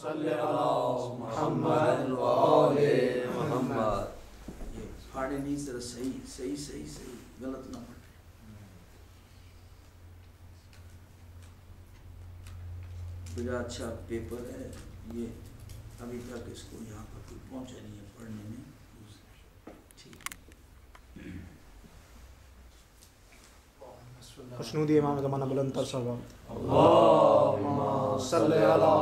صلی علی محمد و آل محمد. یہ پھاڑے نہیں ذرا صحیح غلط نہ پڑھے. بڑا اچھا پیپر ہے یہ، ابھی تک اس کو یہاں پر کوئی پہنچا نہیں ہے پڑھنے میں. خوشنودی امام زمانہ بلند تر صاحب. اللہم صلی علی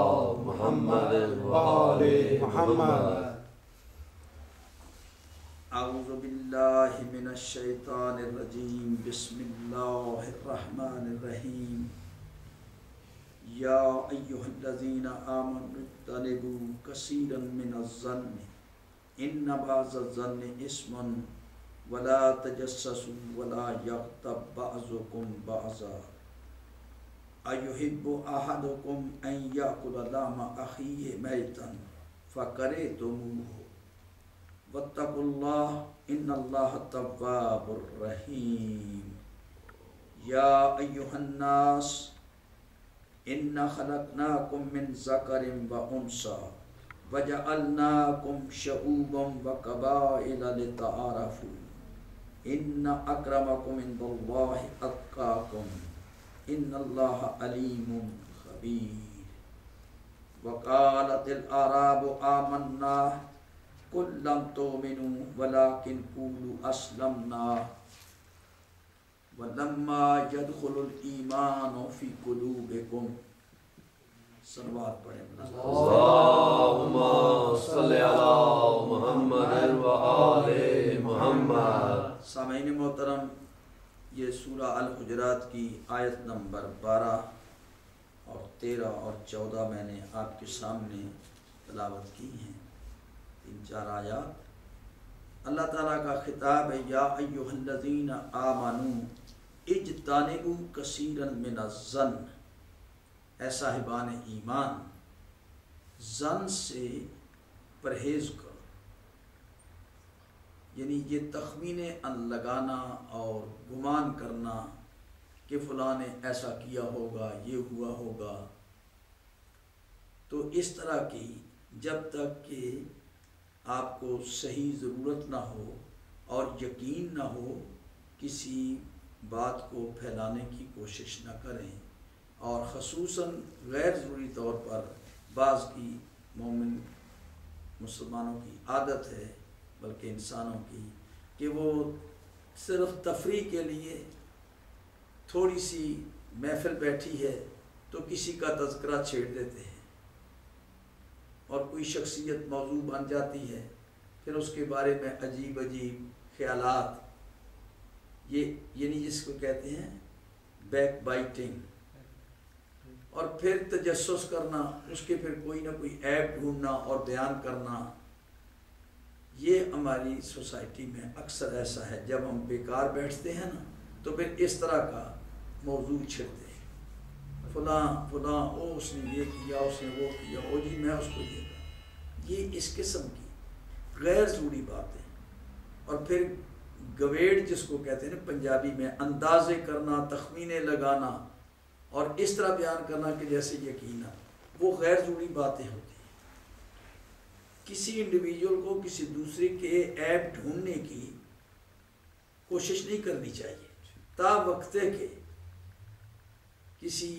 محمد و آل محمد. اعوذ باللہ من الشیطان الرجیم. بسم اللہ الرحمن الرحیم. یا ایہا الذین آمنوا اجتنبوا کثیرا من الظن ان بعض الظن اسم ولا تجسسوا ولا یغتب بعضکم بعضا ایحب احدکم ان یأکل لحم اخیہ میتا فکرہتموہ واتقوا اللہ ان اللہ تواب الرحیم. یا ایہا الناس اِنَّا خَلَقْنَاكُم مِّن ذَكَرٍ وَأُنثَىٰ وَجَعَلْنَاكُمْ شُعُوبًا وَقَبَائِلَ لِتَعَارَفُوا إِنَّ أَكْرَمَكُمْ عِندَ اللَّهِ أَتْقَاكُمْ إِنَّ اللَّهَ عَلِيمٌ خَبِيرٌ. وَقَالَتِ الْأَعْرَابُ آمَنَّا قُل لَّمْ تُؤْمِنُوا وَلَٰكِن قُولُوا أَسْلَمْنَا وَلَمَّا يَدْخُلُ الْإِيمَانُ فِي قُلُوبِكُمْ. صلوات پڑھیں. اللہم صلی علی محمد و آل محمد. سامعین محترم، یہ سورہ الحجرات کی آیت نمبر 12 اور 13 اور 14 میں نے آپ کے سامنے تلاوت کی ہیں. 3-4 آیات. اللہ تعالیٰ کا خطاب ہے یا ایھا الذین آمنوا اجتنبوا کثیرا من الظن. اے صاحبان ایمان، ظن سے پرہیز کرو. یعنی یہ تخمینے لگانا اور گمان کرنا کہ فلاں نے ایسا کیا ہوگا، یہ ہوا ہوگا، تو اس طرح کی جب تک کہ آپ کو صحیح ضرورت نہ ہو اور یقین نہ ہو، کسی بات کو پھیلانے کی کوشش نہ کریں. اور خصوصاً غیر ضروری طور پر بعض کی مومن مسلمانوں کی عادت ہے، بلکہ انسانوں کی، کہ وہ صرف تفریح کے لیے تھوڑی سی محفل بیٹھی ہے تو کسی کا تذکرہ چھیڑ دیتے ہیں، اور کوئی شخصیت موضوع بن جاتی ہے، پھر اس کے بارے میں عجیب خیالات، یہ یعنی جس کو کہتے ہیں بیک بائٹنگ، اور پھر تجسس کرنا، اس کے پھر کوئی نہ کوئی عیب ڈھونڈنا اور بیان کرنا. یہ ہماری سوسائٹی میں اکثر ایسا ہے. جب ہم بیکار بیٹھتے ہیں نا تو پھر اس طرح کا موضوع چھڑتے ہیں، فلاں او اس نے یہ کیا، اس نے وہ کیا، او جی میں اس کو یہ کہا. یہ اس قسم کی غیر ضروری باتیں. اور پھر گویڑ جس کو کہتے ہیں نا پنجابی میں، اندازے کرنا، تخمینے لگانا اور اس طرح بیان کرنا کہ جیسے یقین ہے، وہ غیر ضروری باتیں ہوتی ہیں. کسی انڈیویجول کو کسی دوسرے کے عیب ڈھونڈنے کی کوشش نہیں کرنی چاہیے تا وقتے کہ کسی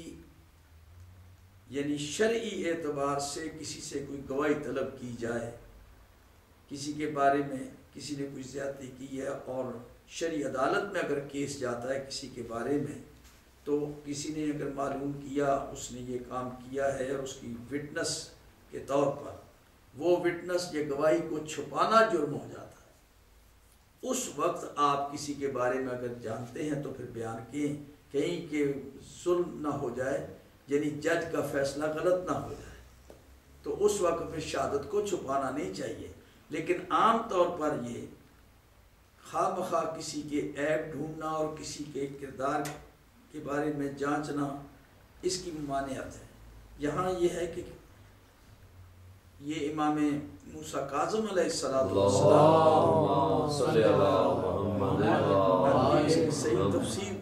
یعنی شرعی اعتبار سے کسی سے کوئی گواہی طلب کی جائے، کسی کے بارے میں کسی نے کوئی زیادتی کی ہے اور شرعی عدالت میں اگر کیس جاتا ہے کسی کے بارے میں، تو کسی نے اگر معلوم کیا اس نے یہ کام کیا ہے اور اس کی وٹنس کے طور پر وہ وٹنس یا گواہی کو چھپانا جرم ہو جاتا ہے. اس وقت آپ کسی کے بارے میں اگر جانتے ہیں تو پھر بیان کہیں کہ ظلم نہ ہو جائے، یعنی جج کا فیصلہ غلط نہ ہو جائے، تو اس وقت میں شہادت کو چھپانا نہیں چاہیے. لیکن عام طور پر یہ خواہ مخواہ کسی کے عیب ڈھونڈنا اور کسی کے کردار کے بارے میں جانچنا، اس کی ممانعت ہے. یہاں یہ ہے کہ یہ امام موسیٰ کاظم علیہ السلام صحیح تفسیر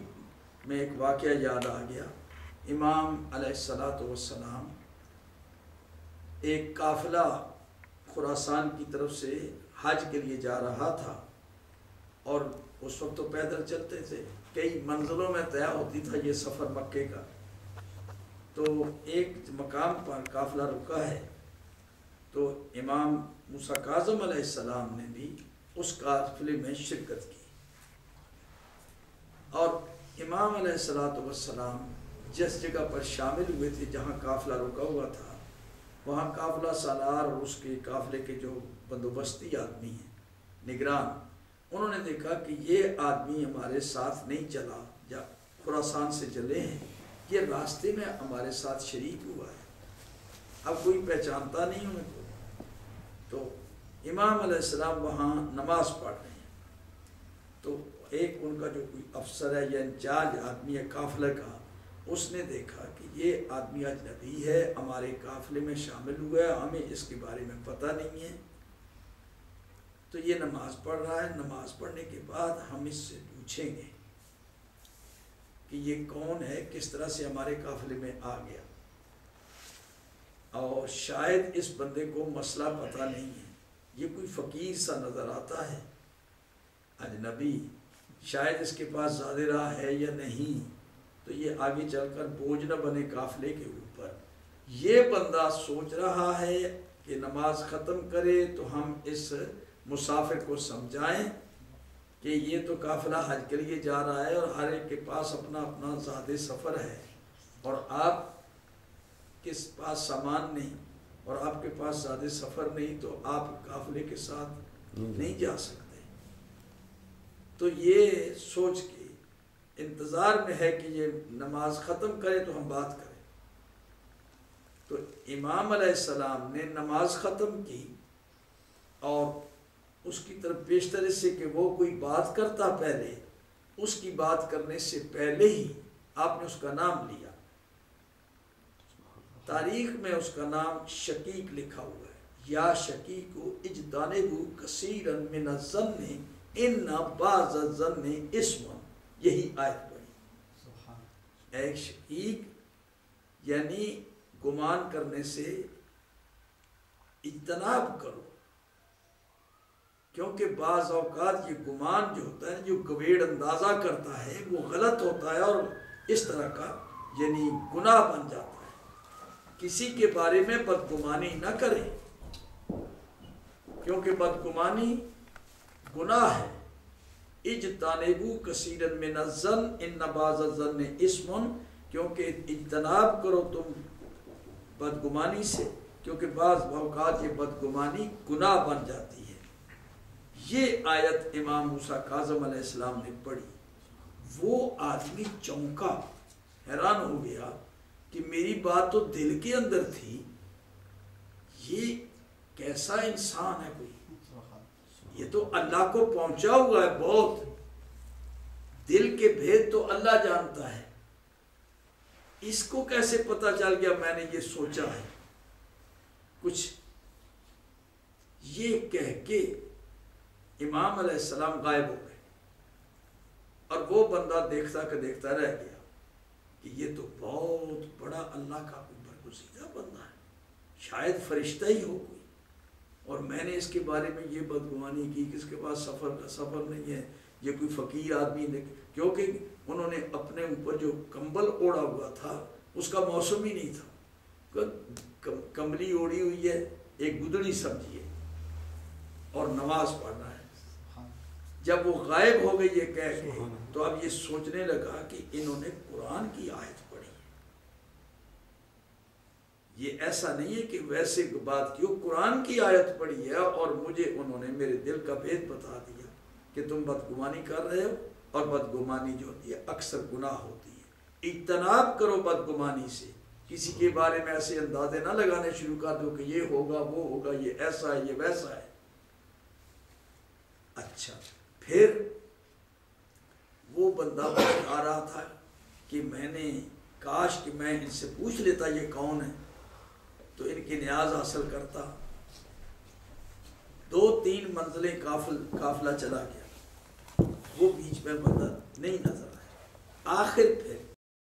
میں ایک واقعہ یاد آ گیا. امام علیہ السلام ایک قافلہ خراسان کی طرف سے حج کے لیے جا رہا تھا، اور اس وقت تو پیدل چلتے تھے، کئی منزلوں میں طے ہوتی تھا یہ سفر مکے کا۔ تو ایک مقام پر قافلہ رکا ہے، تو امام موسیٰ کاظم علیہ السلام نے بھی اس قافلے میں شرکت کی، اور امام علیہ السلام جس جگہ پر شامل ہوئے تھے جہاں قافلہ رکا ہوا تھا، وہاں قافلہ سالار اور اس کے قافلے کے جو بندوبستی آدمی ہیں، نگران، انہوں نے دیکھا کہ یہ آدمی ہمارے ساتھ نہیں چلا، یا خراسان سے چلے ہیں، یہ راستے میں ہمارے ساتھ شریک ہوا ہے، اب کوئی پہچانتا نہیں ان کو۔ تو امام علیہ السلام وہاں نماز پڑھ رہے ہیں، تو ایک ان کا جو کوئی افسر ہے یا انچارج آدمی ہے قافلے کا، اس نے دیکھا کہ یہ آدمی اجنبی ہے، ہمارے قافلے میں شامل ہوا ہے، ہمیں اس کے بارے میں پتہ نہیں ہے، تو یہ نماز پڑھ رہا ہے، نماز پڑھنے کے بعد ہم اس سے پوچھیں گے کہ یہ کون ہے، کس طرح سے ہمارے قافلے میں آ گیا، اور شاید اس بندے کو مسئلہ پتہ نہیں ہے، یہ کوئی فقیر سا نظر آتا ہے، اجنبی، شاید اس کے پاس زیادہ راہ ہے یا نہیں، تو یہ آگے چل کر بوجھ نہ بنے قافلے کے اوپر۔ یہ بندہ سوچ رہا ہے کہ نماز ختم کرے تو ہم اس مسافر کو سمجھائیں کہ یہ تو قافلہ حج کے لیے جا رہا ہے، اور ہر ایک کے پاس اپنا اپنا زیادہ سفر ہے، اور آپ کس پاس سامان نہیں اور آپ کے پاس زیادہ سفر نہیں، تو آپ قافلے کے ساتھ نہیں جا سکتے۔ تو یہ سوچ کے انتظار میں ہے کہ یہ نماز ختم کرے تو ہم بات کریں۔ تو امام علیہ السلام نے نماز ختم کی، اور اس کی طرف پیشتر سے کہ وہ کوئی بات کرتا پہلے، اس کی بات کرنے سے پہلے ہی آپ نے اس کا نام لیا۔ تاریخ میں اس کا نام شقیق لکھا ہوا ہے، یا شقیق اجتنبوا کثیرا من الظن ان بعض الظن اسم، یہی آیت پڑھی۔ ایک شقیق یعنی گمان کرنے سے اجتناب کرو، کیونکہ بعض اوقات یہ گمان جو ہوتا ہے، جو گویڑ اندازہ کرتا ہے، وہ غلط ہوتا ہے اور اس طرح کا یعنی گناہ بن جاتا ہے۔ کسی کے بارے میں بدگمانی نہ کریں، کیونکہ بدگمانی گناہ ہے۔ اجتنبوا کثیرا من الظن ان بعض الظن اسم، کیونکہ اجتناب کرو تم بدگمانی سے، کیونکہ بعض اوقات یہ بدگمانی گناہ بن جاتی ہے۔ یہ آیت امام موسیٰ کاظم علیہ السلام نے پڑھی، وہ آدمی چونکا، حیران ہو گیا کہ میری بات تو دل کے اندر تھی، یہ کیسا انسان ہے کوئی، یہ تو اللہ کو پہنچا ہوا ہے بہت، دل کے بھید تو اللہ جانتا ہے، اس کو کیسے پتہ چل گیا میں نے یہ سوچا ہے کچھ۔ یہ کہہ کے امام علیہ السلام غائب ہو گئے، اور وہ بندہ دیکھتا کہ دیکھتا رہ گیا کہ یہ تو بہت بڑا اللہ کا برگزیدہ بندہ ہے، شاید فرشتہ ہی ہو کوئی، اور میں نے اس کے بارے میں یہ بدگمانی کی کہ اس کے پاس سفر نہیں ہے، یہ کوئی فقیر آدمی نے، کیونکہ انہوں نے اپنے اوپر جو کمبل اوڑا ہوا تھا اس کا موسم ہی نہیں تھا، کمبلی اوڑی ہوئی ہے، ایک گدڑی سمجھیے، اور نماز پڑھنا ہے۔ جب وہ غائب ہو گئی یہ کہہ کے، تو اب یہ سوچنے لگا کہ انہوں نے قرآن کی آیت پڑھی ہے، یہ ایسا نہیں ہے کہ ویسے بات کی، قرآن کی آیت پڑھی ہے، اور مجھے انہوں نے میرے دل کا بھید بتا دیا کہ تم بدگمانی کر رہے ہو، اور بدگمانی جو ہوتی ہے اکثر گناہ ہوتی ہے۔ اجتناب کرو بدگمانی سے، کسی کے بارے میں ایسے اندازے نہ لگانے شروع کر دو کہ یہ ہوگا وہ ہوگا، یہ ایسا ہے یہ ویسا ہے۔ اچھا، پھر وہ بندہ آ رہا تھا کہ میں نے کاش کہ میں ان سے پوچھ لیتا یہ کون ہے، تو ان کی نیاز حاصل کرتا۔ 2-3 منزلیں قافلہ چلا گیا، وہ بیچ میں بندہ نہیں نظر آیا۔ آخر پھر